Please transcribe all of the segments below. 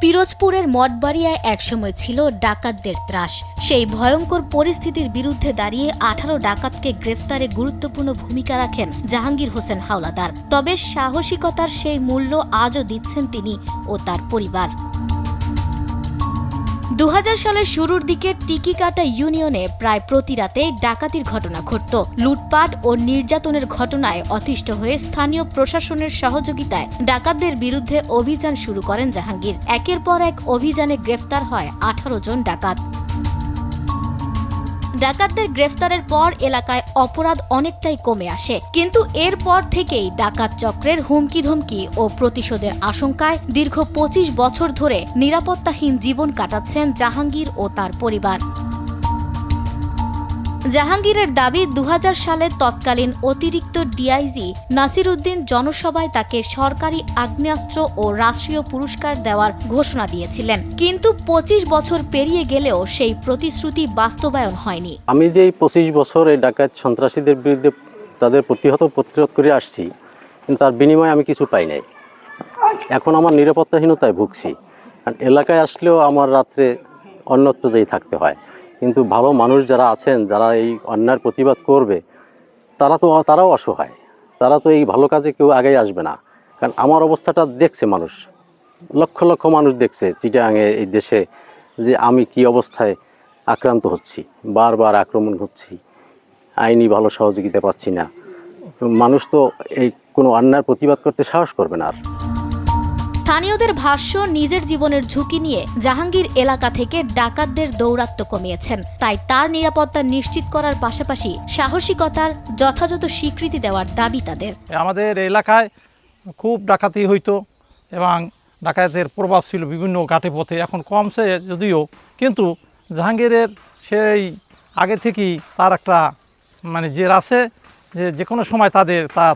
পিরোজপুরের মঠবাড়িয়ায় একসময় ছিল ডাকাতদের ত্রাস। সেই ভয়ঙ্কর পরিস্থিতির বিরুদ্ধে দাঁড়িয়ে 18 ডাকাতকে গ্রেফতারে গুরুত্বপূর্ণ ভূমিকা রাখেন জাহাঙ্গীর হোসেন হাওলাদার। তবে সাহসিকতার সেই মূল্য আজও দিচ্ছেন তিনি ও তার পরিবার। 2000 সালের শুরুর দিকে টিকিকাটা ইউনিয়নে প্রায় প্রতি রাতে ডাকাতির ঘটনা ঘটত। লুটপাট ও নির্যাতনের ঘটনায় অতিষ্ঠ হয়ে স্থানীয় প্রশাসনের সহযোগিতায় ডাকাতদের বিরুদ্ধে অভিযান শুরু করেন জাহাঙ্গীর। একের পর এক অভিযানে গ্রেফতার হয় 18 জন ডাকাত। ডাকাতদের গ্রেফতারের পর এলাকায় অপরাধ অনেকটাই কমে আসে, কিন্তু এরপর থেকেই ডাকাত চক্রের হুমকি ধমকি ও প্রতিশোধের আশঙ্কায় দীর্ঘ 25 বছর ধরে নিরাপত্তাহীন জীবন কাটাচ্ছেন জাহাঙ্গীর ও তার পরিবার। জাহাঙ্গীরের দাবি 2000 সালে তৎকালীন অতিরিক্ত ডিআইজি নাসির উদ্দিন জনসভায় তাকে সরকারি আগ্নেয়াস্ত্র ও রাষ্ট্রীয় পুরস্কার দেওয়ার ঘোষণা দিয়েছিলেন, কিন্তু 25 বছর পেরিয়ে গেলেও সেই প্রতিশ্রুতি বাস্তবায়ন হয়নি। আমি যে 25 বছর এই ডাকাত সন্ত্রাসীদের বিরুদ্ধে তাদের প্রতিরোধ করে আসছি, কিন্তু তার বিনিময়ে আমি কিছু পাই নাই। এখন আমার নিরাপত্তাহীনতায় ভুগছি, কারণ এলাকায় আসলেও আমার রাত্রে অন্যত্র যেই থাকতে হয়। কিন্তু ভালো মানুষ যারা আছেন, যারা এই অন্যায়ের প্রতিবাদ করবে, তারাও অসহায়। তারা তো এই ভালো কাজে কেউ আগেই আসবে না, কারণ আমার অবস্থাটা দেখছে মানুষ, লক্ষ লক্ষ মানুষ দেখছে চিটাগাঙে, এই দেশে যে আমি কি অবস্থায় আক্রান্ত হচ্ছি, বারবার আক্রমণ হচ্ছি, আইনি ভালো সহযোগিতা পাচ্ছি না। মানুষ তো এই কোনো অন্যায়ের প্রতিবাদ করতে সাহস করবে না। আর স্থানীয়দের ভাষ্য, নিজের জীবনের ঝুঁকি নিয়ে জাহাঙ্গীর এলাকা থেকে ডাকাতদের দৌরাত্ম্য কমিয়েছেন। তাই তার নিরাপত্তা নিশ্চিত করার পাশাপাশি সাহসিকতার যথাযথ স্বীকৃতি দেওয়ার দাবি তাদের। আমাদের এলাকায় খুব ডাকাতি হইতো এবং ডাকাতের প্রভাব ছিল বিভিন্ন ঘাটে পথে। এখন কমছে যদিও, কিন্তু জাহাঙ্গীরের সেই আগে থেকেই তার একটা জের আছে যে কোনো সময়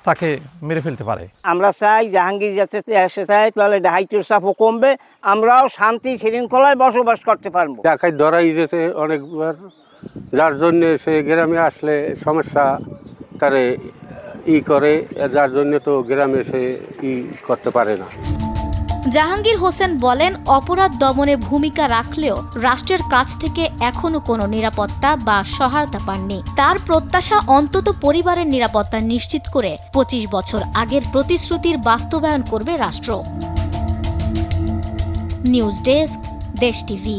তাকে মেরে ফেলতে পারে। আমরা চাই জাহাঙ্গীর যাতে এসে চাই, তাহলে ডাকাতির চাপও কমবে, আমরাও শান্তি শৃঙ্খলায় বসবাস করতে পারবো। ডাকাত ধরাই দিয়েছে অনেকবার, যার জন্য সে গ্রামে আসলে সমস্যা তারে করে, যার জন্য তো গ্রামে সে করতে পারে না। জাহাঙ্গীর হোসেন বলেন, অপরাধ দমনে ভূমিকা রাখলেও রাষ্ট্রের কাছ থেকে এখনো কোনো নিরাপত্তা বা সহায়তা পাননি। তার প্রত্যাশা অন্তত পরিবারের নিরাপত্তা নিশ্চিত করে 25 বছর আগের প্রতিশ্রুতির বাস্তবায়ন করবে রাষ্ট্র। নিউজ ডেস্ক, দেশ টিভি।